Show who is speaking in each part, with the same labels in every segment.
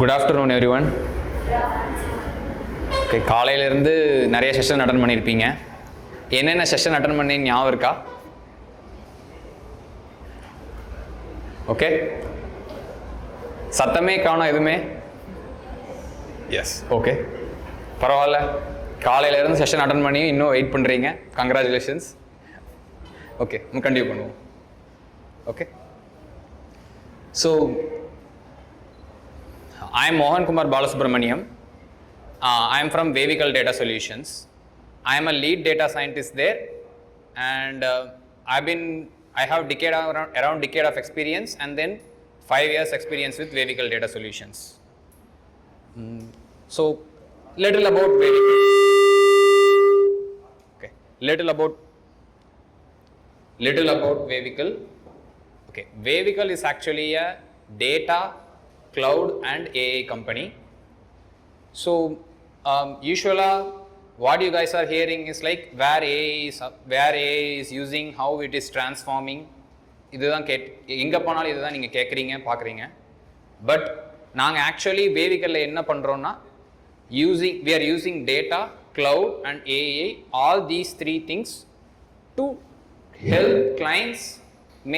Speaker 1: Good afternoon every one. Okay, காலையிலேருந்து நிறைய session attend பண்ணியிருப்பீங்க. என்னென்ன செஷன் அட்டன் பண்ணி ஞாபகம் இருக்கா? ஓகே, சத்தமே காணோம் எதுவுமே. எஸ், ஓகே, பரவாயில்ல. காலையிலேருந்து செஷன் அட்டன் பண்ணி இன்னும் வெயிட் பண்ணுறீங்க. கங்க்ராச்சுலேஷன்ஸ். ஓகே, கண்டினியூ பண்ணுவோம். Okay, so I am Mohankumar Balasubramaniam. I am from Vehicle Data Solutions. I am a lead data scientist there, and I have around decade of experience, and then 5 years experience with Vehicle Data Solutions. So, little about Vehicle. Okay, little about Vehicle. Okay, Vehicle is actually a data, cloud and AI company. So usually what you guys are hearing is like where AI is using, how it is transforming. இதுதான் எங்க போனாலும் இதுதான் நீங்க கேக்குறீங்க பாக்குறீங்க. But நாங்க actually வேவிக்கல்ல என்ன பண்றோம்னா we are using data, cloud and AI, all these three things to help clients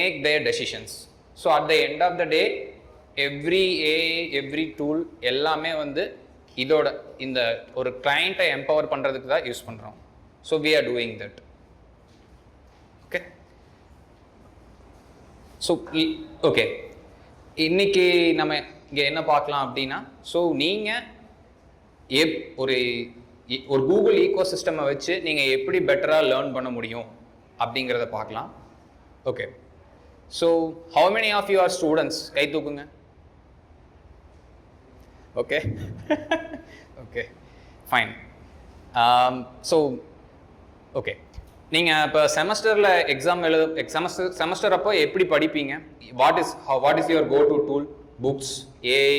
Speaker 1: make their decisions. So at the end of the day, every AI, every tool எல்லாமே வந்து இதோட இந்த ஒரு கிளைண்ட்டை எம்பவர் பண்ணுறதுக்கு தான் யூஸ் பண்ணுறோம். So we are doing that. Okay, so okay, இன்னைக்கு நம்ம இங்கே என்ன பார்க்கலாம் அப்படின்னா, ஸோ நீங்கள் ஒரு கூகுள் ஈகோ சிஸ்டமை வச்சு நீங்கள் எப்படி பெட்டராக லேர்ன் பண்ண முடியும் அப்படிங்கிறத பார்க்கலாம். Okay, so how many of you are students? கை தூக்குங்க. Okay, okay, fine. So, okay, நீங்கள் இப்போ செமஸ்டரில் செமஸ்டர் அப்போ எப்படி படிப்பீங்க? What is your go to tool? Books, AI,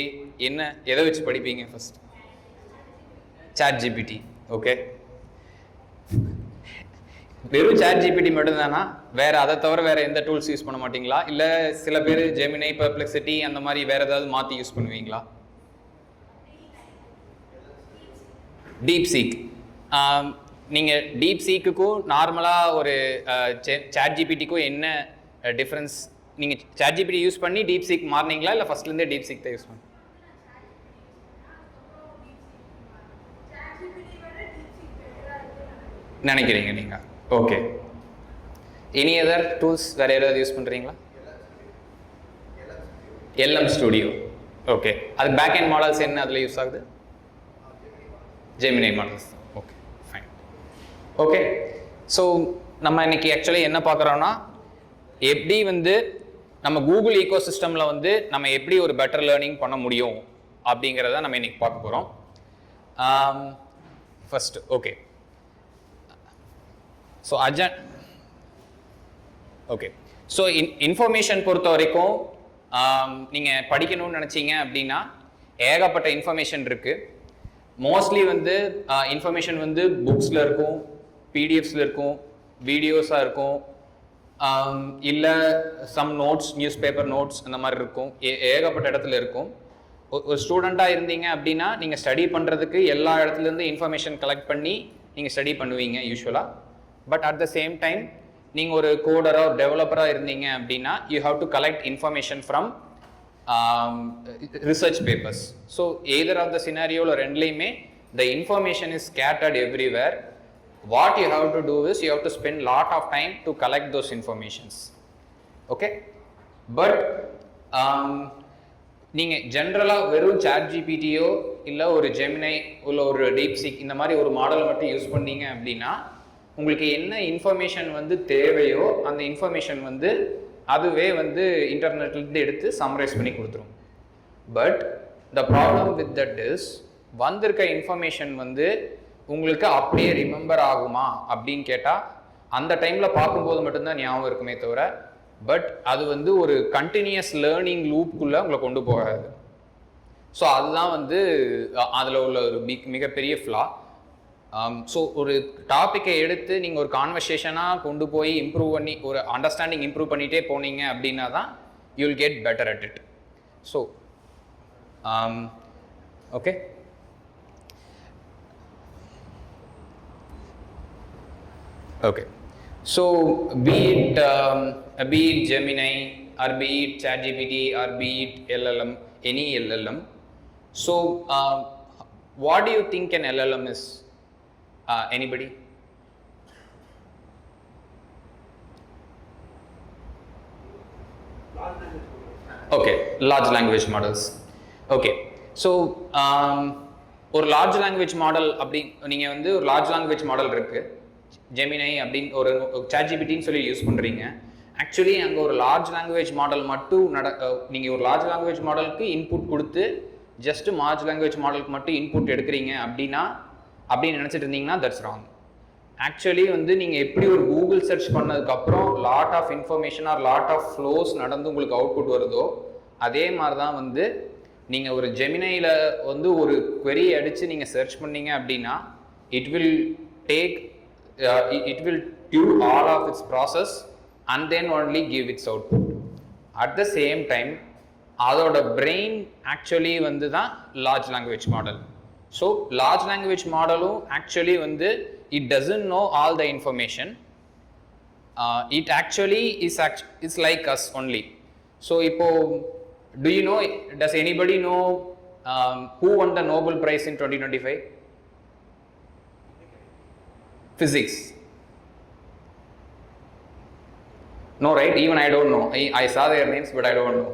Speaker 1: என்ன எதை வச்சு படிப்பீங்க? First chat GPT. ஓகே, வெறும் சாட் ஜிபிடி மட்டும்தானா? வேற அதை தவிர வேற எந்த டூல்ஸ் யூஸ் பண்ண மாட்டீங்களா? இல்லை சில பேர் ஜெமினை, பெர்ப்ளெக்சிட்டி அந்த மாதிரி வேற ஏதாவது மாற்றி யூஸ் பண்ணுவீங்களா? டீப்சீக். நீங்கள் டீப்சீக்குக்கும் நார்மலாக ஒரு சாட் ஜிபிடிக்கும் என்ன டிஃப்ரென்ஸ்? நீங்கள் சாட் ஜிபிடி யூஸ் பண்ணி டீப்சீக் மாறினீங்களா இல்லை ஃபர்ஸ்ட்லேருந்தே டீப்சீக் தான் யூஸ் பண்ணி நினைக்கிறீங்க நீங்கள்? ஓகே, எனி அதர் டூல்ஸ் வேறு ஏதாவது யூஸ் பண்ணுறீங்களா? LM Studio. ஓகே, அது பேக் எண்ட் மாடல்ஸ் என்ன அதில் யூஸ் ஆகுது? Gemini models. Okay, fine. Okay, so நம்ம இன்னைக்கு ஆக்சுவலி என்ன பார்க்குறோன்னா, எப்படி வந்து நம்ம கூகுள் ஈகோ சிஸ்டமில் வந்து நம்ம எப்படி ஒரு பெட்டர் லேர்னிங் பண்ண முடியும் அப்படிங்கிறத நம்ம இன்னைக்கு பார்க்க போகிறோம். First okay, so okay, so information பொறுத்த வரைக்கும் நீங்கள் படிக்கணும்னு நினச்சிங்க அப்படின்னா ஏகப்பட்ட இன்ஃபர்மேஷன் இருக்குது. மோஸ்ட்லி வந்து இன்ஃபர்மேஷன் வந்து புக்ஸில் இருக்கும், பிடிஎஃப்ஸில் இருக்கும், வீடியோஸாக இருக்கும், இல்லை some notes, newspaper notes அந்த மாதிரி இருக்கும். ஏகப்பட்ட இடத்துல இருக்கும். ஒரு ஸ்டூடெண்ட்டாக இருந்தீங்க அப்படின்னா நீங்கள் ஸ்டடி பண்ணுறதுக்கு எல்லா இடத்துலேருந்து இன்ஃபர்மேஷன் கலெக்ட் பண்ணி நீங்கள் ஸ்டடி பண்ணுவீங்க யூஸ்வலாக. But at the same time நீங்கள் ஒரு கோடராக ஒரு டெவலப்பராக இருந்தீங்க அப்படின்னா you have to collect information from research papers. So either of the scenario or ரெண்டுலையுமே the information is scattered everywhere. What you have to do is you have to spend lot of time to collect those informations. Okay, but நீங்க ஜெனரலா வெறும் chat ஜிபிடியோ இல்லை ஒரு ஜெமினை இல்லை ஒரு DeepSeek இந்த மாதிரி ஒரு மாடலை மட்டும் யூஸ் பண்ணீங்க அப்படின்னா உங்களுக்கு என்ன இன்ஃபர்மேஷன் வந்து தேவையோ அந்த இன்ஃபர்மேஷன் வந்து அதுவே வந்து இன்டர்நெட்லேருந்து எடுத்து சம்மரைஸ் பண்ணி கொடுத்துரும். But the problem with that is வந்திருக்க இன்ஃபர்மேஷன் வந்து உங்களுக்கு அப்படியே ரிமெம்பர் ஆகுமா அப்படின்னு கேட்டால் அந்த டைமில் பார்க்கும்போது மட்டும்தான் ஞாபகம் இருக்குமே தவிர, பட் அது வந்து ஒரு கண்டினியூஸ் லேர்னிங் லூப்புக்குள்ளே உங்களை கொண்டு போகாது. ஸோ அதுதான் வந்து அதில் உள்ள ஒரு மிகப்பெரிய ஃப்ளா. ஸோ ஒரு டாப்பிக்கை எடுத்து நீங்கள் ஒரு கான்வர்சேஷனாக கொண்டு போய் இம்ப்ரூவ் பண்ணி ஒரு அண்டர்ஸ்டாண்டிங் இம்ப்ரூவ் பண்ணிகிட்டே போனீங்க அப்படின்னா தான் you will get better at it. So Okay. Okay. So be it Gemini or be it ChatGPT or be it LLM, any LLM. So what do you think an LLM is? Anybody? Okay, large language models. Okay, so ஒரு large language model அப்படி நீங்கள் வந்து ஒரு large language model இருக்கு, Gemini அப்படின்னு ஒரு ChatGPTன்னு சொல்லி use பண்ணுறீங்க. ஆக்சுவலி அங்கே ஒரு large language model மட்டும் நீங்கள் ஒரு large language மாடலுக்கு இன்புட் கொடுத்து ஜஸ்ட் large language மாடலுக்கு மட்டும் இன்புட் எடுக்கிறீங்க அப்படின்னு நினச்சிட்டு இருந்தீங்கன்னா தட்ஸ் ராங். ஆக்சுவலி வந்து நீங்கள் எப்படி ஒரு கூகுள் சர்ச் பண்ணதுக்கப்புறம் lot of information or lot of flows நடந்து உங்களுக்கு அவுட்புட் வருதோ அதே மாதிரி தான் வந்து நீங்கள் ஒரு ஜெமினையில் வந்து ஒரு query அடித்து நீங்கள் சர்ச் பண்ணீங்க அப்படின்னா it will do all of its process and then only give its output. At the same time அதோட பிரெயின் ஆக்சுவலி வந்து தான் large language model. So large language மாடலும் ஆக்சுவலி வந்து it doesn't know all the information. It actually is like us only. So ipo, do you know, does anybody know who won the Nobel Prize in 2025? Physics. No, right? Even I don't know. I saw their names, but I don't know.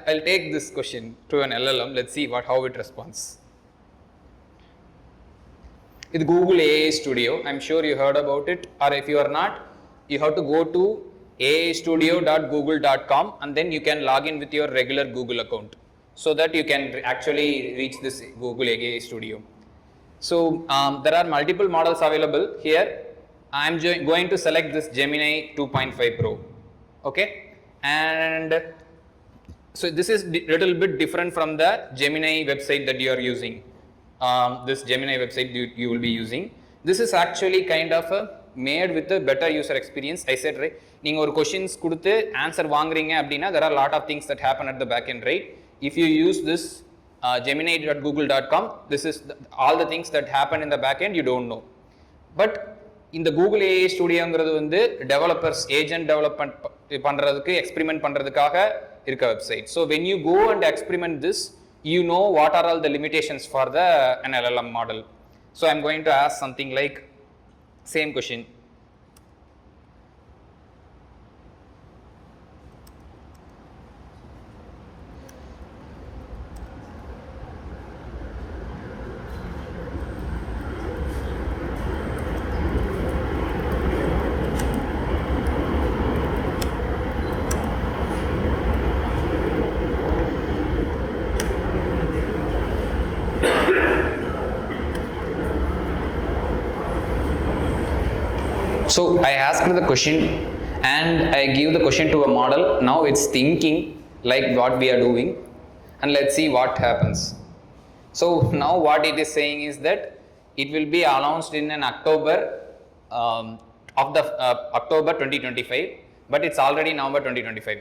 Speaker 1: I'll take this question to an LLM. Let's see how it responds. With Google AI Studio, I'm sure you heard about it, or if you are not, you have to go to aistudio.google.com and then you can log in with your regular Google account so that you can actually reach this Google AI Studio. So there are multiple models available here. I'm going to select this Gemini 2.5 Pro. Okay, and so this is little bit different from the Gemini website that you are using. This Gemini website you will be using. This is actually kind of made with a better user experience. I said, right, நீங்கள் ஒரு questions கொடுத்து answer வாங்குறீங்க அப்படின்னா there are a lot of things that happen at the back end, right? If you use this gemini.google.com, this is all the things that happen in the back end you don't know. But இந்த Google AI Studioங்கிறது வந்து developers agent development பண்ணுறதுக்கு experiment பண்ணுறதுக்காக இருக்க website. So when you go and experiment this, you know what are all the limitations for an LLM model. So I'm going to ask something like same question. So I asked the question and I give the question to a model. Now it's thinking like what we are doing, and let's see what happens. So now what it is saying is that it will be announced in an October October 2025, but it's already November 2025.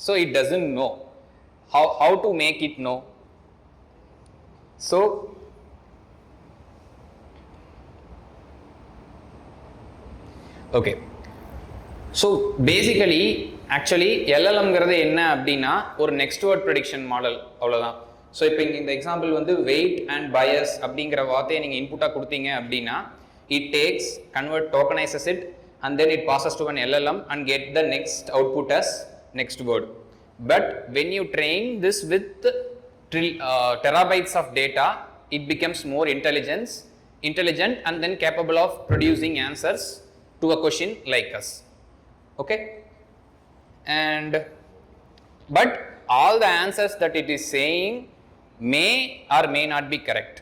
Speaker 1: So it doesn't know how to make it know. So okay, so basically actually LLMங்கிறது என்ன அப்படின்னா ஒரு next word prediction model, அவ்வளோதான். So இப்போ இங்கே இந்த example வந்து wait and Paes அப்படிங்கிற வார்த்தையை நீங்கள் இன்புட்டாக கொடுத்தீங்க அப்படின்னா it takes, tokenizes it and then it passes to an LLM and get the next output as next word. But when you train this with terabytes of data, it becomes more intelligent and then capable of producing answers to a question like us. Okay, and but all the answers that it is saying may or may not be correct.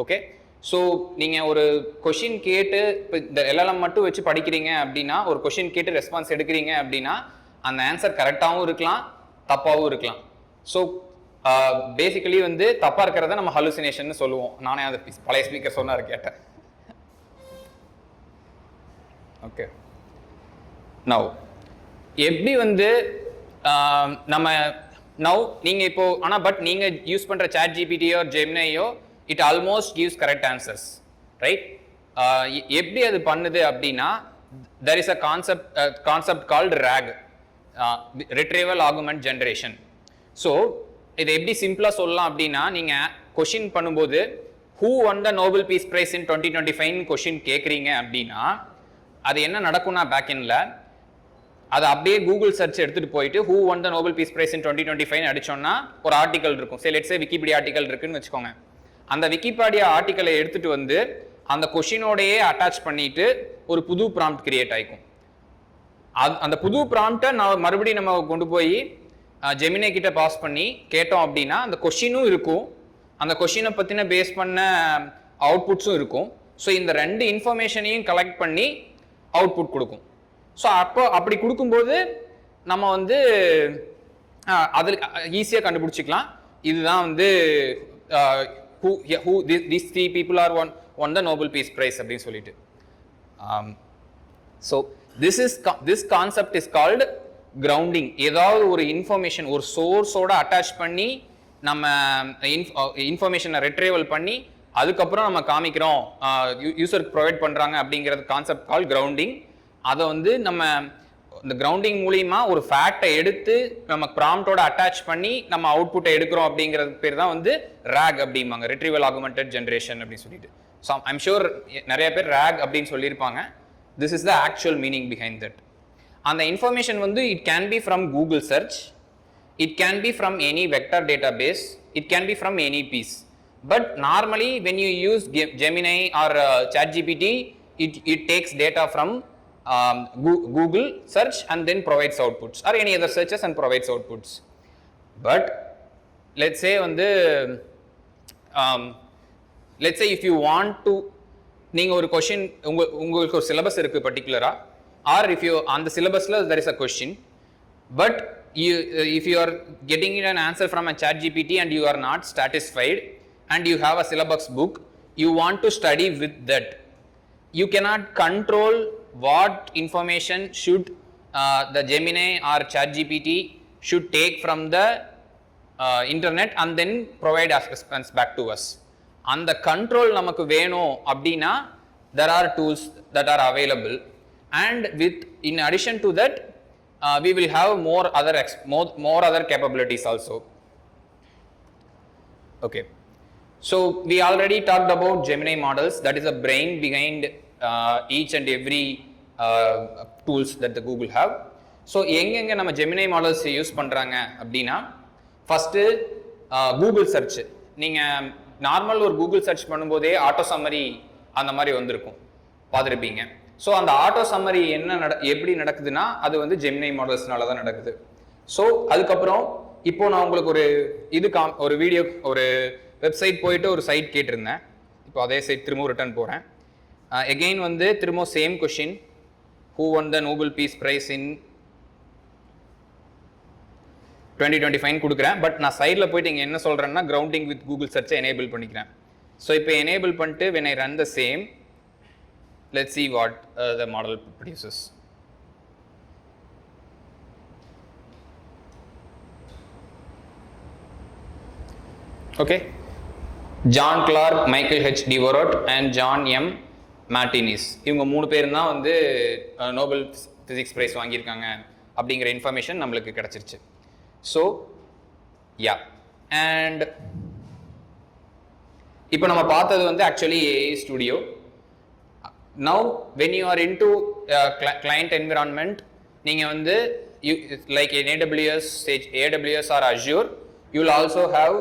Speaker 1: Okay, so நீங்கள் ஒரு question கேட்டு இப்போ இந்த LLM மட்டும் வச்சு படிக்கிறீங்க அப்படின்னா ஒரு கொஷின் கேட்டு ரெஸ்பான்ஸ் எடுக்கிறீங்க அப்படின்னா அந்த ஆன்சர் கரெக்டாகவும் இருக்கலாம் தப்பாகவும் இருக்கலாம். ஸோ பேசிக்கலி வந்து தப்பாக இருக்கிறத நம்ம ஹலுசினேஷன் சொல்லுவோம். நானே அந்த பழைய ஸ்பீக்கர் சொன்னார் கேட்டேன். ஓகே, நவ் எப்படி வந்து நம்ம now நீங்க இப்போ but நீங்க யூஸ் பண்ற ChatGPT or Gemini it almost gives correct answers, right? எப்படி அது பண்ணுது அப்படின்னா there is a concept called RAG, retrieval augment generation. so இது எப்படி சிம்பிளா சொல்லலாம் அப்படின்னா நீங்க क्वेश्चन பண்ணும்போது who won the Nobel Peace Prize in 2025 question கேக்குறீங்க அப்படின்னா அது என்ன நடக்கும்னா பேக் எண்ட்ல அது அப்படியே கூகுள் சர்ச் எடுத்துட்டு போயிட்டு who won the Nobel Peace Prize in 2025 அடிச்சோம்னா ஒரு ஆர்டிகல் இருக்கும். சரி லெட்ஸ் சே விக்கிபீடியா ஆர்டிகல் இருக்குன்னு வெச்சுக்கோங்க. அந்த விக்கிபீடியா ஆர்டிகலை எடுத்துட்டு வந்து அந்த क्वेश्चनோடயே அட்டாச் பண்ணிட்டு ஒரு புது ப்ராம்ப்ட் கிரியேட் ஆயிக்கும். அந்த புது ப்ராம்ப்ட்டை மறுபடியும் நம்ம கொண்டு போய் ஜெமினி கிட்ட பாஸ் பண்ணி கேட்டோம் அப்படின்னா அந்த क्वेश्चனும் இருக்கும், அந்த क्वेश्चனை பத்தின பேஸ் பண்ண அவுட்புட்ஸும் இருக்கும். ஸோ இந்த ரெண்டு இன்ஃபர்மேஷனையும் கலெக்ட் பண்ணி அவுட்புட் கொடுக்கும். ஸோ அப்படி கொடுக்கும்போது நம்ம வந்து அதில் ஈஸியாக கண்டுபிடிச்சிக்கலாம் இதுதான் வந்து these three people are won the Nobel Peace Prize அப்படின்னு சொல்லிட்டு. So this concept is called grounding. ஏதாவது ஒரு இன்ஃபர்மேஷன் ஒரு சோர்ஸோட அட்டாச் பண்ணி நம்ம இன்ஃபர்மேஷனை ரெட்ரைவல் பண்ணி அதுக்கப்புறம் நம்ம காமிக்கிறோம் யூசருக்கு ப்ரொவைட் பண்ணுறாங்க அப்படிங்கிறது கான்செப்ட் கால் கிரவுண்டிங். அதை வந்து நம்ம இந்த கிரவுண்டிங் மூலியமா ஒரு ஃபேக்டை எடுத்து நம்ம ப்ராம்ப்டோட அட்டாச் பண்ணி நம்ம அவுட்புட்டை எடுக்கிறோம் அப்படிங்கிறது பேர் தான் வந்து RAG அப்படிம்பாங்க, ரிட்ரீவல் ஆகுமெண்டட் ஜென்ரேஷன் அப்படின்னு சொல்லிட்டு. ஸோ ஐம் ஷூர் நிறைய பேர் RAG அப்படின்னு சொல்லியிருப்பாங்க. This is the actual meaning behind that. அந்த இன்ஃபர்மேஷன் வந்து it can be from Google search, it can be from any vector database, it can be from any piece. But normally when you use Gemini or ChatGPT, it takes data from Google search and then provides outputs, or any other searches and provides outputs. But let's say let's say if you want to நீங்க ஒரு question உங்களுக்கு ஒரு syllabus இருக்கு பர்టిక్యులரா, or if you on the syllabusல there is a question, but if you are getting an answer from a ChatGPT and you are not satisfied and you have a syllabus book, you want to study with that. You cannot control what information should the Gemini or ChatGPT should take from the internet and then provide as response back to us. And the control namakku veno abdina there are tools that are available, and with in addition to that we will have more other capabilities also. Okay. So we already talked about Gemini models, that is the brain behind each and every tools that the Google have. So எங்க நம்ம Gemini models use பண்றாங்க அப்படின்னா first Google search. நீங்க normal ஒரு Google search பண்ணும்போதே auto summary அந்த மாதிரி வந்திருக்கும், பார்த்துருப்பீங்க. ஸோ அந்த ஆட்டோ சம்மரி எப்படி நடக்குதுன்னா அது வந்து Gemini மாடல்ஸ்னால தான் நடக்குது. ஸோ அதுக்கப்புறம் இப்போ நான் உங்களுக்கு ஒரு வீடியோ ஒரு வெப்சைட் போயிட்டு ஒரு சைட் கேட்டிருந்தேன். இப்போ அதே சைட் திரும்ப ரிட்டர்ன் போகிறேன். எகெயின் வந்து திரும்ப same question, who won the Nobel Peace Prize in 2025 கொடுக்குறேன். பட் நான் சைடில் போயிட்டு இங்கே என்ன சொல்கிறேன்னா கிரவுண்டிங் வித் கூகுள் சர்ச்சை எனேபிள் பண்ணிக்கிறேன். ஸோ இப்போ எனேபிள் பண்ணிட்டு when I run the same, let's see what the model produces. Okay. John Clark, Michael H. Devereux and John M. Martinez, இவங்க 3 பேர் தான் வந்து நோபல் ஃபிசிக்ஸ் பிரைஸ் வாங்கியிருக்காங்க அப்படிங்கிற இன்ஃபர்மேஷன் நம்மளுக்கு கிடைச்சிருச்சு. ஸோ யா, அண்ட் இப்போ நம்ம பார்த்தது வந்து actually AI studio. Now when you are in to client environment, நீங்கள் வந்து like AWS or Azure, you will also have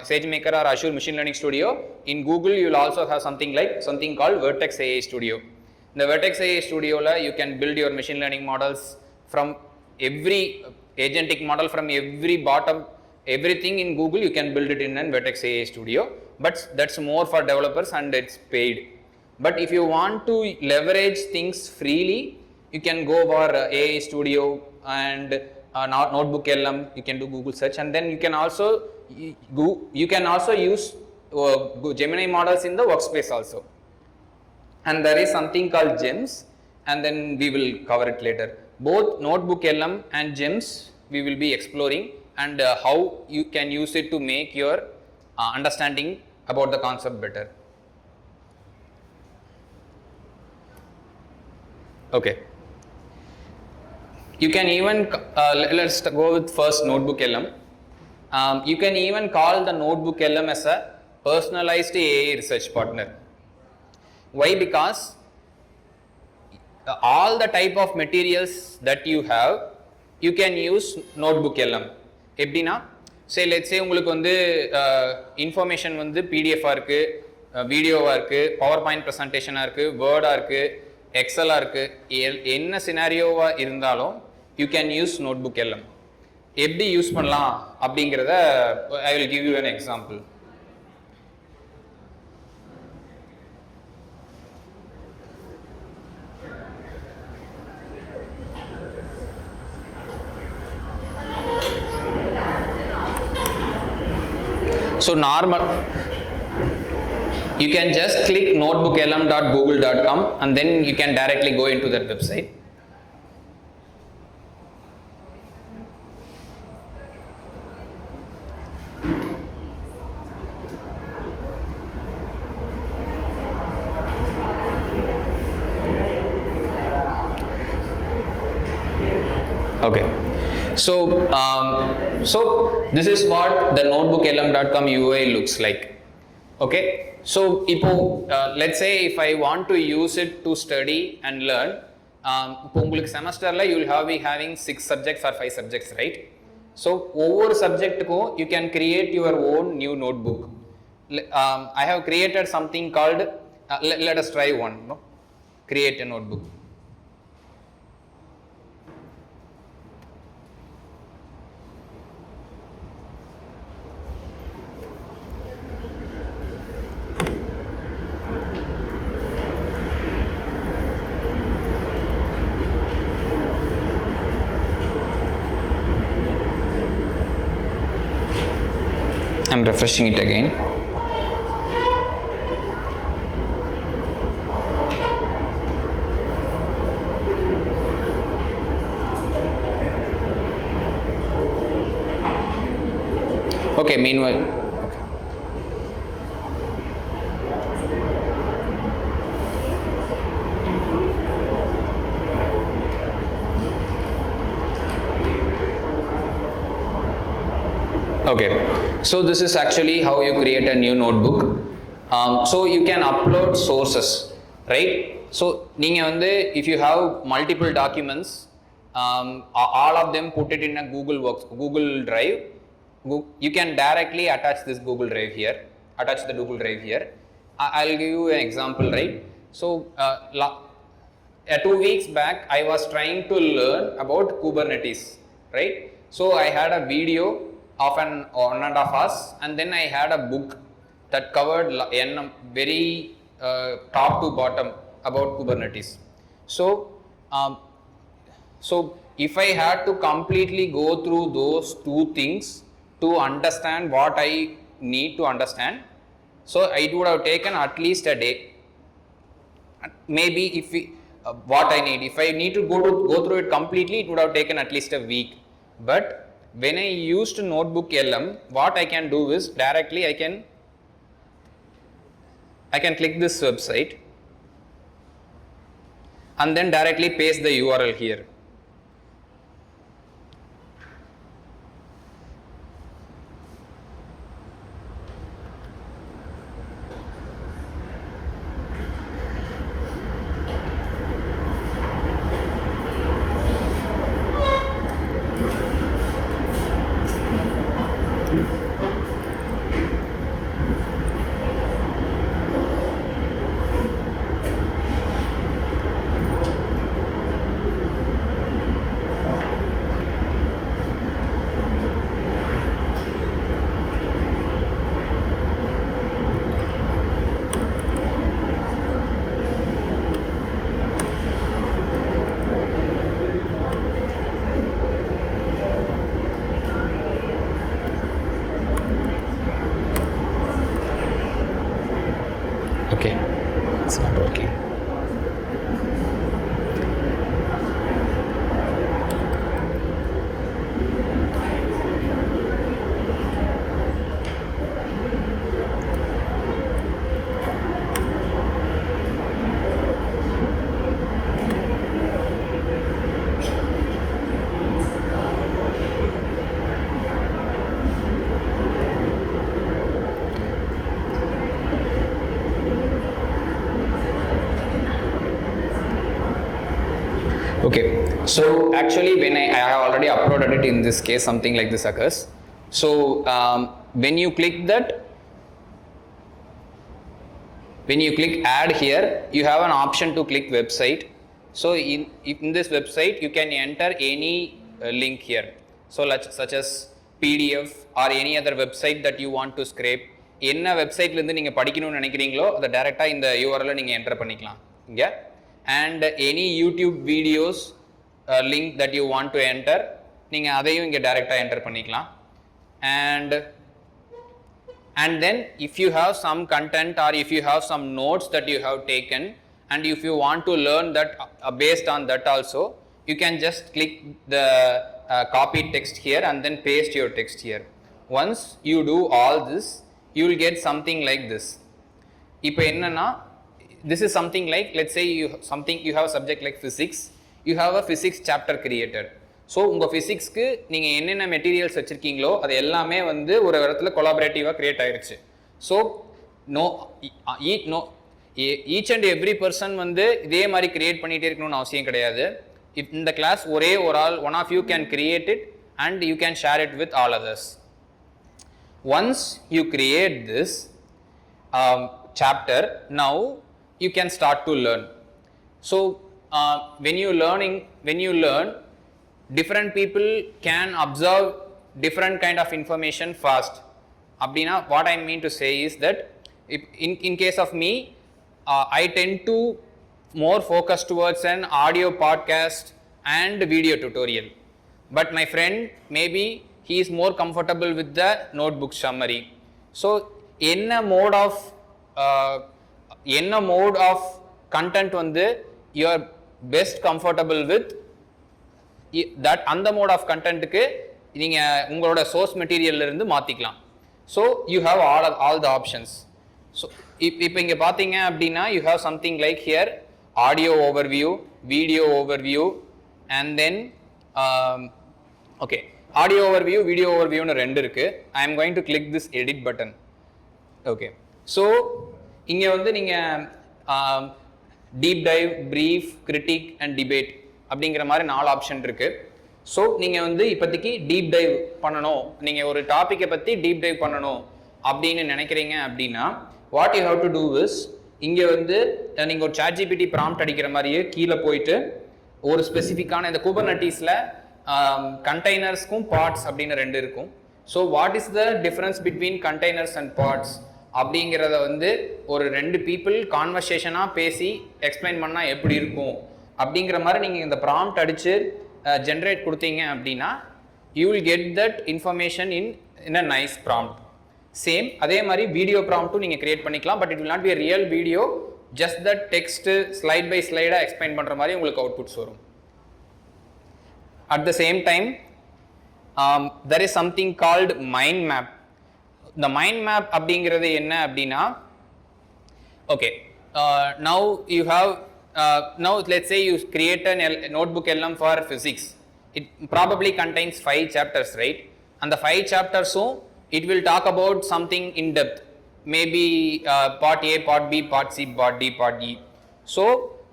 Speaker 1: SageMaker or Azure Machine Learning Studio. In Google, you will also have something called Vertex AI Studio. In the Vertex AI Studio, you can build your machine learning models from every agentic model from every bottom, everything in Google, you can build it in a Vertex AI Studio. But that's more for developers and it's paid. But if you want to leverage things freely, you can go for AI Studio and NotebookLM, you can do Google search, and then you can also use Gemini models in the workspace also. And there is something called GEMS, and then we will cover it later. Both NotebookLM and GEMS we will be exploring and how you can use it to make your understanding about the concept better. Okay. You can even, let's go with first NotebookLM. You can even call the NotebookLM as a personalized AI research partner. Why? Because all the type of materials that you have, you can use NotebookLM. எப்படின்னா, say let's say உங்களுக்கு வந்து information வந்து PDF இருக்கு, வீடியோவா இருக்கு, PowerPoint presentation இருக்கு, Word இருக்கு, Excel இருக்கு, என்ன சினாரியோவா இருந்தாலும் you can use NotebookLM. எப்படி யூஸ் பண்ணலாம் அப்படிங்கறத I will give you an example. So normal, you can just click notebooklm.google.com and then you can directly go into that website. Okay. So this is what the notebooklm.com UI looks like. Okay. So let's say if I want to use it to study and learn, உங்களுக்கு செமஸ்டர்ல you will be having 6 subjects or 5 subjects, right? So ஒவ்வொரு சப்ஜெக்ட்டுக்கும் you can create your own new notebook. I have created something called let us try one, no? Create a notebook. I'm refreshing it again. Okay, meanwhile, okay, so this is actually how you create a new notebook. So you can upload sources, right? So if you have multiple documents, all of them put it in a Google Drive. You can directly attach this Google Drive here. Attach the Google Drive here. I'll give you an example, right? So 2 weeks back, I was trying to learn about Kubernetes, right? So I had a video of 1.5 hours, and then I had a book that covered very top to bottom about Kubernetes. So if I had to completely go through those 2 things to understand what I need to understand, so it would have taken at least a day. Maybe what I need, if I need to go through it completely, it would have taken at least a week. But when I used NotebookLM, what I can do is directly I can click this website and then directly paste the URL here. Okay, so actually when I have already uploaded it, in this case something like this occurs. So when you click add here, you have an option to click website. So in this website you can enter any link here, so such as PDF or any other website that you want to scrape. என்ன வெப்சைட்ல இருந்து நீங்க படிக்கணும்னு நினைக்கிறீங்களோ அதை டைரக்டா இந்த URL நீங்க என்டர் பண்ணிக்கலாம் இங்க. And any YouTube videos link that you want to enter, நீங்க அதையும் இங்க டைரக்டா என்டர் பண்ணிக்கலாம். And then if you have some content or if you have some notes that you have taken, and if you want to learn that based on that also, you can just click the copy text here and then paste your text here. Once you do all this, you will get something like this. இப்போ என்னன்னா, this is something like, let's say you have a subject like physics, you have a physics chapter created. So உங்கள் ஃபிசிக்ஸ்க்கு நீங்கள் என்னென்ன materials வச்சுருக்கீங்களோ அது எல்லாமே வந்து ஒரு இடத்துல கொலாபரேட்டிவாக க்ரியேட் ஆகிடுச்சு. So each and every person வந்து இதே மாதிரி க்ரியேட் பண்ணிகிட்டே இருக்கணும்னு அவசியம் கிடையாது. இந்த கிளாஸ் ஒரே ஒரு ஆள், one of you can create it and you can share it with all others. Once you create this chapter, now you can start to learn. So when you learn, different people can observe different kind of information fast. Abdina, what I mean to say is that in case of me, I tend to more focus towards an audio podcast and video tutorial, but my friend maybe he is more comfortable with the notebook summary. So enna mode of content வந்து you are best comfortable with, that அந்த mode of contentக்கு நீங்க உங்களோட source materialல இருந்து மாத்திக்கலாம். So you have all the options. So இப்போ இங்க பாத்தீங்க அப்படின்னா you have something like here audio overview, video overview, and then okay, audio overview, video overview னு ரெண்டு இருக்கு. I am going to click this edit button. Okay, so இங்க வந்து நீங்க deep dive, brief, critic and debate அப்படிங்கிற மாதிரி 4 option இருக்கு. So நீங்க வந்து இப்போதைக்கு டீப் டைவ் பண்ணணும், நீங்க ஒரு டாப்பிக்கை பத்தி டீப் டைவ் பண்ணணும் அப்படின்னு நினைக்கிறீங்க அப்படின்னா what you have to do is, இங்க வந்து நீங்க ஒரு ChatGPT ப்ராம்ப்ட் அடிக்கிற மாதிரியே கீழே போயிட்டு ஒரு ஸ்பெசிஃபிக்கான இந்த குபர்நெட்டிஸ்ல கண்டெய்னர்ஸ்க்கும் பாட்ஸ் அப்படின்னு 2 இருக்கும். So what is the difference between containers and pods அப்படிங்கிறத வந்து ஒரு 2 பீப்புள் கான்வர்சேஷனாக பேசி எக்ஸ்பிளைன் பண்ணால் எப்படி இருக்கும் அப்படிங்கிற மாதிரி நீங்கள் இந்த ப்ராம்ப்ட் அடித்து ஜென்ரேட் கொடுத்தீங்க அப்படின்னா you will get that information in a nice prompt. Same அதே மாதிரி வீடியோ ப்ராம்ப்ட்டும் நீங்கள் கிரியேட் பண்ணிக்கலாம், but it will not be a real video, just that text slide by ஸ்லைடாக எக்ஸ்பிளைன் பண்ணுற மாதிரி உங்களுக்கு அவுட்புட்ஸ் வரும். At the same time there is something called mind map. இந்த மைண்ட் மேப் அப்படிங்கிறது என்ன அப்படின்னா, okay, now you have now let's say you create a NotebookLM for physics. It probably contains 5 chapters, right? And the 5 chaptersum it will talk about something in depth, maybe part A, part B, part C, part D, part E. So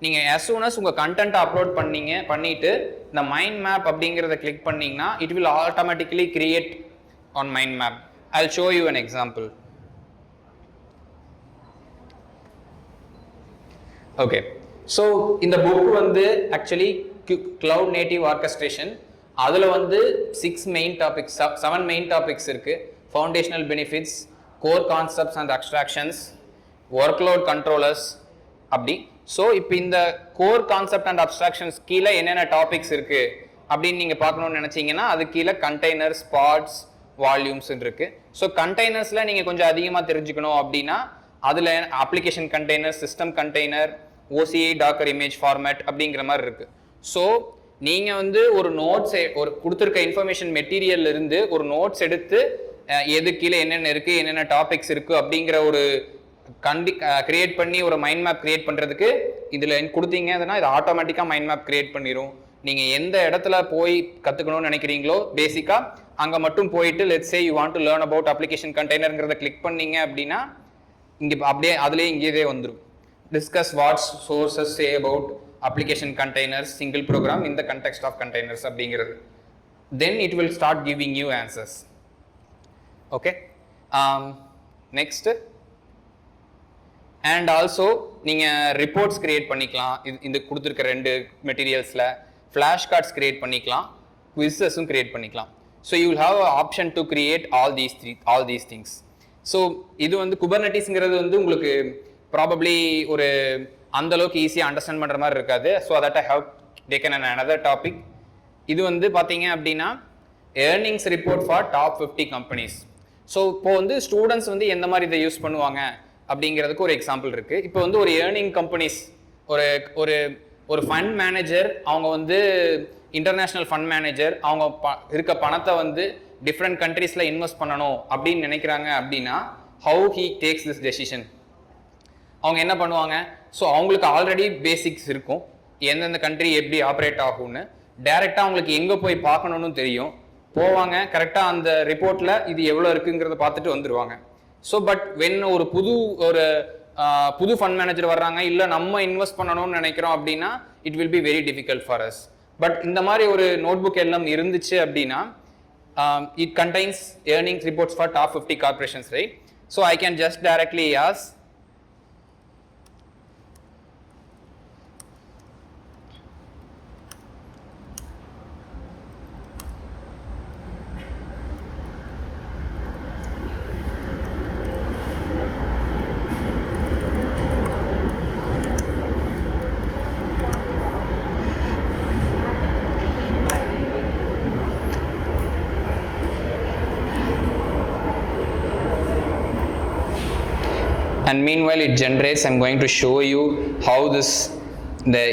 Speaker 1: நீங்க as soon as உங்க content upload பண்ணிட்டு இந்த mind map அப்படிங்கிறத click பண்ணீங்கன்னா it will automatically create on mind map. I'll show you an example. Okay, so in the book வந்து actually cloud native orchestration, அதுல வந்து 7 main topics இருக்கு. Foundational benefits, core concepts and abstractions, workload controllers அப்படி. So இப்போ இந்த core concept and abstractions கீழே என்னென்ன topics இருக்கு அப்படின்னு நீங்க பார்க்கணும்னு நினைச்சீங்கன்னா அது கீழே கண்டெய்னர்ஸ், பார்ட்ஸ், வால்யூம்ஸ் இருக்கு. ஸோ கண்டெய்னர்ஸ்ல நீங்க கொஞ்சம் அதிகமாக தெரிஞ்சுக்கணும் அப்படின்னா அதுல application container, system container, OCI, Docker image format அப்படிங்கிற மாதிரி இருக்கு. ஸோ நீங்க வந்து ஒரு நோட்ஸ், ஒரு கொடுத்துருக்க இன்ஃபர்மேஷன் மெட்டீரியல்ல இருந்து ஒரு நோட்ஸ் எடுத்து எது கீழே என்னென்ன இருக்கு, என்னென்ன டாபிக்ஸ் இருக்கு அப்படிங்கிற ஒரு கிரியேட் பண்ணி ஒரு மைண்ட் மேப் கிரியேட் பண்றதுக்கு இதுல கொடுத்தீங்க அப்படின்னா இது ஆட்டோமேட்டிக்கா மைண்ட் மேப் கிரியேட் பண்ணிரும். நீங்க எந்த இடத்துல போய் கத்துக்கணும்னு நினைக்கிறீங்களோ பேசிக்கா அங்க மட்டும் போயிட்டு let's say you want to learn about application கண்டெய்னர்ங்கறத கிளிக் பண்ணீங்க அப்படின்னா இங்க அப்படியே அதுலயே இங்கேயே வந்துரும். Discuss what sources say about application containers, single program in the context of containers அப்படிங்கிறது. Then it will start giving you answers. Okay. Next. And also நீங்கள் reports create பண்ணிக்கலாம். இந்த கொடுத்துருக்க ரெண்டு மெட்டீரியல்ஸில் flash cards create பண்ணிக்கலாம், quizzesum create பண்ணிக்கலாம். So you will have an option to create all these things. So இது வந்து Kubernetesங்கிறது வந்து உங்களுக்கு probably ஒரு அந்த அளவுக்கு ஈஸியாக அண்டர்ஸ்டாண்ட் பண்ணுற மாதிரி இருக்காது. So that I have taken another topic. இது வந்து பார்த்தீங்க அப்படின்னா earnings report for top 50 companies. So இப்போ வந்து ஸ்டூடெண்ட்ஸ் வந்து எந்த மாதிரி இதை யூஸ் பண்ணுவாங்க அப்படிங்கிறதுக்கு ஒரு எக்ஸாம்பிள் இருக்குது. இப்போ வந்து ஒரு ஏர்னிங் கம்பெனிஸ், ஒரு ஒரு ஒரு ஃபண்ட் மேனேஜர், அவங்க வந்து இன்டர்நேஷ்னல் ஃபண்ட் மேனேஜர், அவங்க இருக்க பணத்தை வந்து டிஃப்ரெண்ட் கண்ட்ரீஸில் இன்வெஸ்ட் பண்ணணும் அப்படின்னு நினைக்கிறாங்க அப்படின்னா how he takes this decision? அவங்க என்ன பண்ணுவாங்க? ஸோ அவங்களுக்கு ஆல்ரெடி பேசிக்ஸ் இருக்கும், எந்தெந்த கண்ட்ரி எப்படி ஆப்ரேட் ஆகும்னு. டைரெக்டாக அவங்களுக்கு எங்கே போய் பார்க்கணுன்னு தெரியும், போவாங்க, கரெக்டாக அந்த ரிப்போர்ட்டில் இது எவ்வளோ இருக்குங்கிறத பார்த்துட்டு வந்துடுவாங்க. ஸோ பட் வென் ஒரு புது ஃபண்ட் மேனேஜர் வர்றாங்க, இல்லை நம்ம இன்வெஸ்ட் பண்ணணும்னு நினைக்கிறோம் அப்படின்னா it will be very difficult for us. But இந்த மாதிரி ஒரு நோட்புக் எல்லாம் இருந்துச்சு அப்படின்னா it contains earnings reports for top 50 corporations, right? So I can just directly ask and meanwhile it generates. I'm going to show you how this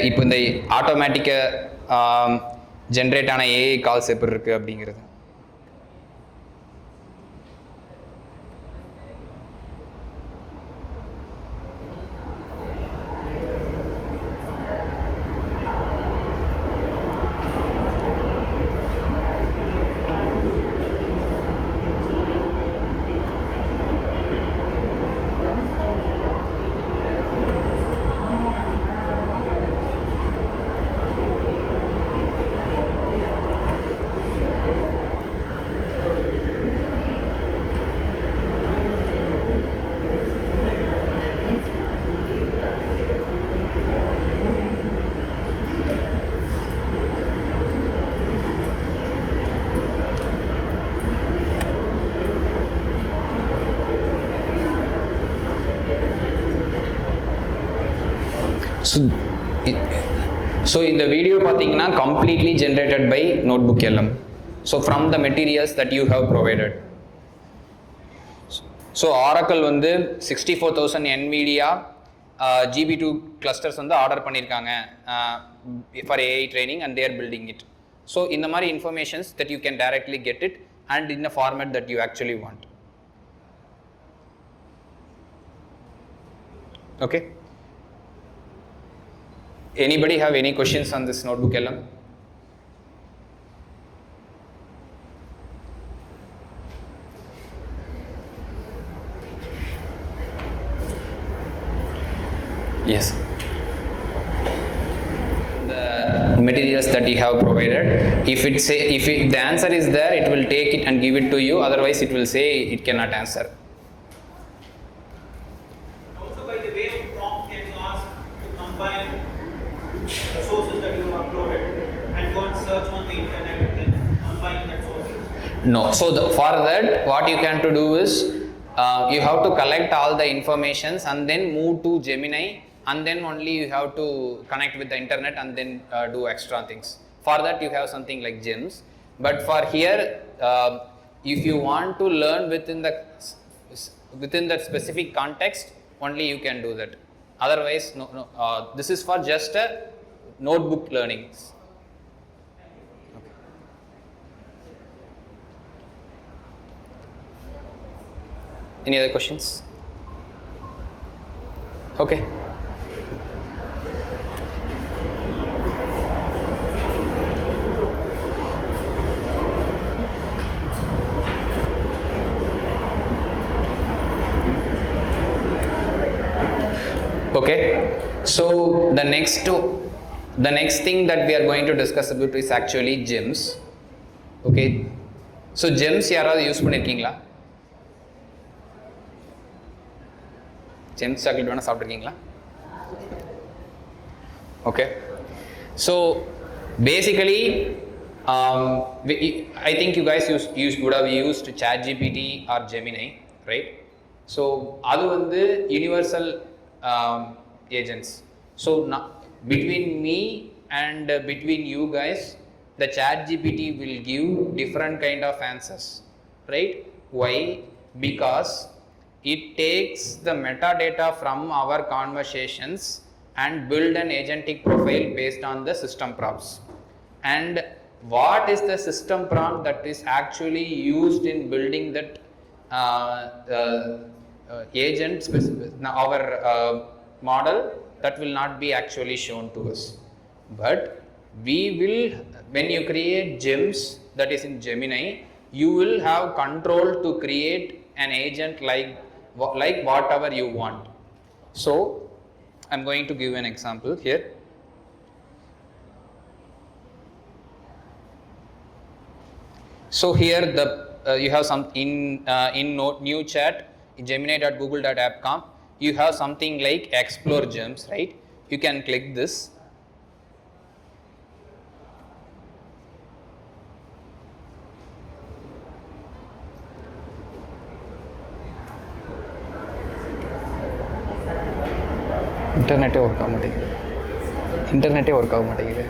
Speaker 1: இப்போ இந்த ஆட்டோமேட்டிக்காக generate ஆன ஏஐ கால்ஸ் எப்படி இருக்குது அப்படிங்கிறது. So in the video பார்த்தீங்கன்னா completely generated by NotebookLM. So from the materials that you have provided. So Oracle வந்து 64,000 NVIDIA GB2 clusters வந்து ஆர்டர் பண்ணியிருக்காங்க for AI training and they are building it. So இந்த மாதிரி informations that you can directly get it and in a format that you actually want. Okay. Anybody have any questions on this NotebookLM? Yes. The materials that you have provided, if the answer is there, it will take it and give it to you. Otherwise, it will say it cannot answer.
Speaker 2: Also, by the way of prompt, can you ask to combine the sources that you have uploaded and go and search on the internet and then combine that sources?
Speaker 1: No. So for that, what you can to do is you have to collect all the informations and then move to Gemini, and then only you have to connect with the internet and then do extra things. For that, you have something like gems. But for here, if you want to learn within that specific context, only you can do that. Otherwise, no. This is for just a notebook learnings. Okay. Any other questions? Okay. Okay, so the next the next thing that we are going to discuss about is actually gems. Okay, so gems யாராவது use பண்ணிருக்கீங்களா? gems chocolate வேணா சாப்பிட்டுருக்கீங்களா? Okay, so basically I think you guys would have used ChatGPT or Gemini, right? So அது வந்து universal agents. So now, between me and between you guys, the ChatGPT will give different kind of answers, right? Why? Because it takes the metadata from our conversations and build an agentic profile based on the system prompts. And what is the system prompt that is actually used in building that agent our model, that will not be actually shown to us. But we will, when you create gems, that is in Gemini, you will have control to create an agent like whatever you want. So I'm going to give an example here. So here the you have some in new chat in gemini.google.app.com, you have something like explore gems, right? You can click this. Internet work ஆக மாட்டேங்குது. Internet work ஆக மாட்டேங்குது.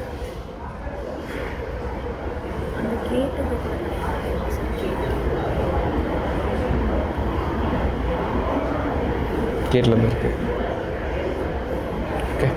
Speaker 1: கேட்ல இருக்கு. Okay,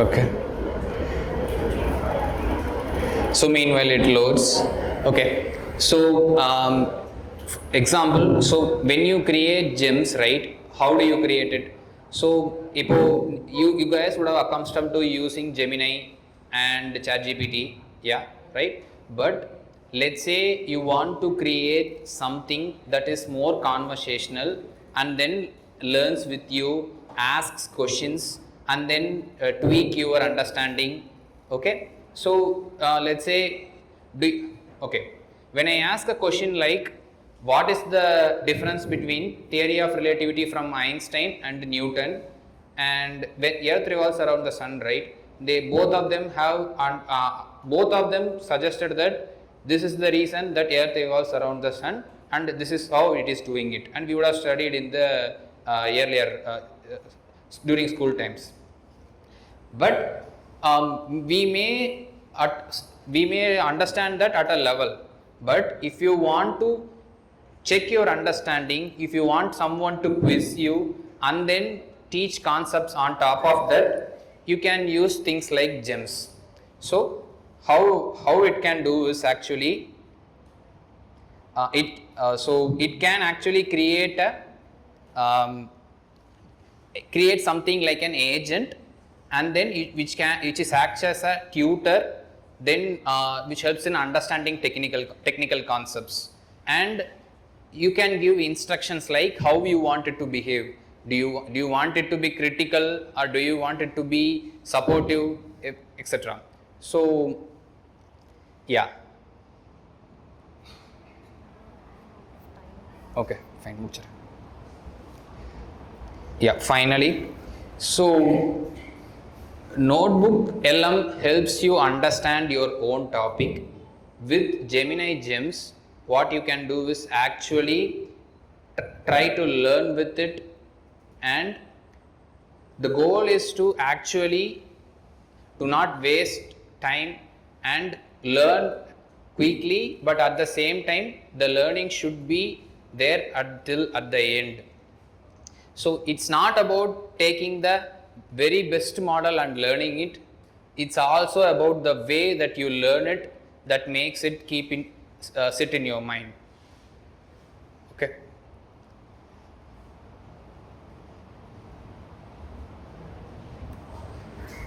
Speaker 1: okay. So meanwhile it loads. Okay, so example, so when you create gems, right, how do you create it? So you guys would have accustomed to using Gemini and ChatGPT, yeah, right? But let's say you want to create something that is more conversational and then learns with you, asks questions and then tweak your understanding. Okay, so let's say okay, when I ask a question like what is the difference between theory of relativity from Einstein and Newton, and when earth revolves around the sun, right, they both of them have both of them suggested that this is the reason that earth revolves around the sun and this is how it is doing it, and we would have studied in the earlier during school times. But we may understand that at a level, but if you want to check your understanding, if you want someone to quiz you and then teach concepts on top of that, you can use things like gems. So how it can do is actually it can actually create something like an agent, and then which is acts as a tutor, then which helps in understanding technical concepts, and you can give instructions like how you want it to behave. Do you want it to be critical or do you want it to be supportive, etc. So yeah, okay, fine, yeah, finally, so NotebookLM helps you understand your own topic. With Gemini gems, what you can do is actually try to learn with it, and the goal is to actually do not waste time and learn quickly, but at the same time the learning should be there until at the end. So it's not about taking the very best model and learning it, it's also about the way that you learn it that makes it sit in your mind. Okay.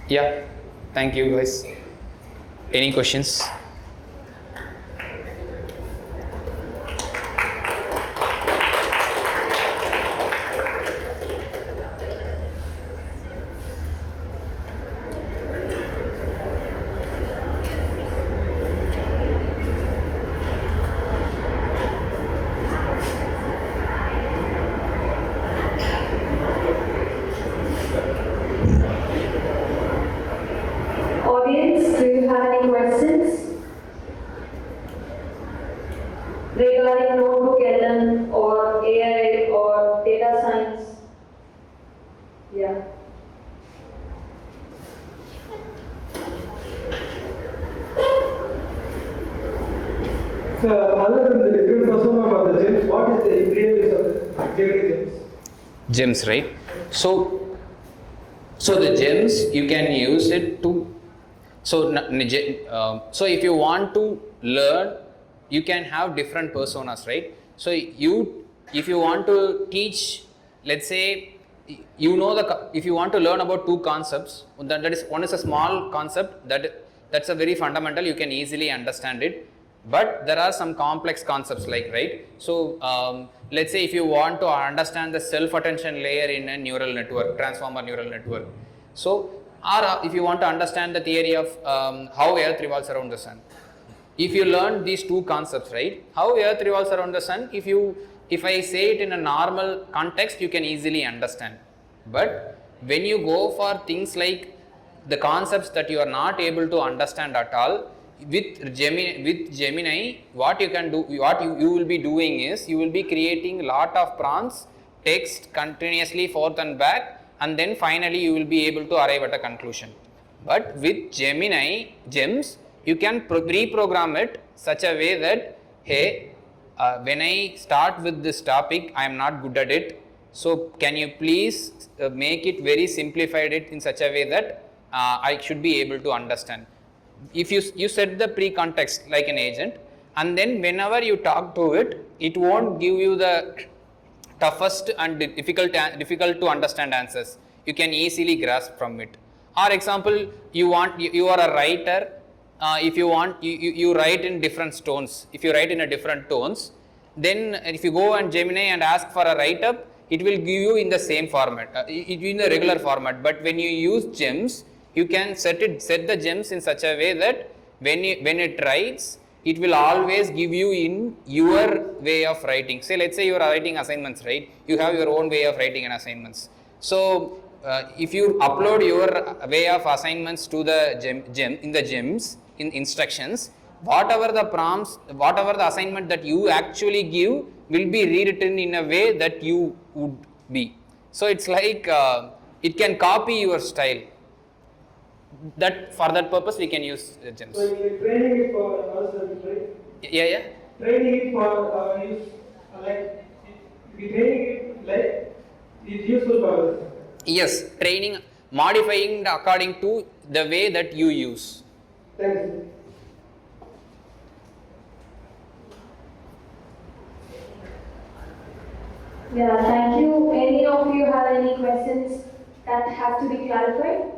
Speaker 1: Yeah, thank you guys. Any questions?
Speaker 3: Audience, do you have any questions regarding NotebookLM or AI or data science? Yeah.
Speaker 4: So, other than the different persona of the gems, what is the ingredient of the Gemini gems?
Speaker 1: Gems, right? So the gems you can use it to. So if you want to learn, you can have different personas, right? So if you want to teach, let's say, if you want to learn about two concepts, that is, one is a small concept that's a very fundamental, you can easily understand it. But there are some complex concepts, like, right? So let's say if you want to understand the self-attention layer in a neural network, transformer neural network. So, or if you want to understand the theory of how Earth revolves around the sun. If you learn these two concepts, right? How Earth revolves around the sun, if I say it in a normal context, you can easily understand. But when you go for things like the concepts that you are not able to understand at all, with Gemini, what you can do, what you will be doing is, you will be creating lot of prompts, text continuously forth and back, and then finally you will be able to arrive at a conclusion. But with Gemini gems, you can reprogram it such a way that, hey, when I start with this topic, I am not good at it. So can you please make it very simplified it in such a way that I should be able to understand. If you set the pre-context like an agent, and then whenever you talk to it, it won't give you the toughest and difficult to understand answers. You can easily grasp from it. For example, you are a writer. If you want, you write in different tones. If you write in a different tones, then if you go and Gemini and ask for a write-up, it will give you in the same format, in the regular format. But when you use gems, you can set the gems in such a way that when it writes, it will always give you in your way of writing. Say, let's say you are writing assignments, right? You have your own way of writing an assignments. So if you upload your way of assignments to the gems in instructions, whatever the prompts, whatever the assignment that you actually give will be rewritten in a way that you would be. So it's like it can copy your style. That for that purpose we can use gems.
Speaker 4: So, you're training it for ourselves, right?
Speaker 1: Yeah.
Speaker 4: Training it for use, like, we training it like it's useful for us.
Speaker 1: Yes, training, modifying according to the way that you use.
Speaker 4: Thanks.
Speaker 3: Yeah, thank you. Any of you have any questions that have to be clarified?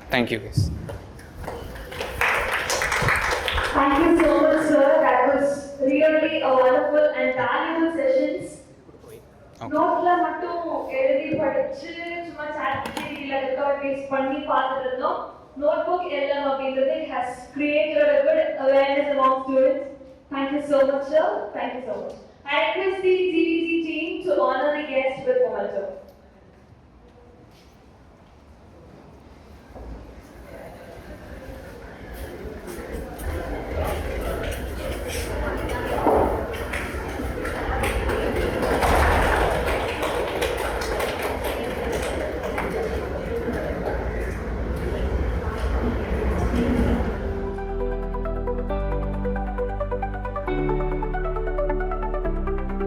Speaker 1: Thank you, guys.
Speaker 3: Thank you so much, sir. That was really a wonderful and valuable sessions. நோட்ல மட்டும் எழுதி படிச்சு சும்மா சாட்ஜிபிடில record base பண்ணி பார்த்துட்டு இருந்தோம். Notebook LM அப்படிங்கிறது has created a good awareness among students. Thank you so much, sir. Thank you so much. I request the GVC team to honor the guest with momentum.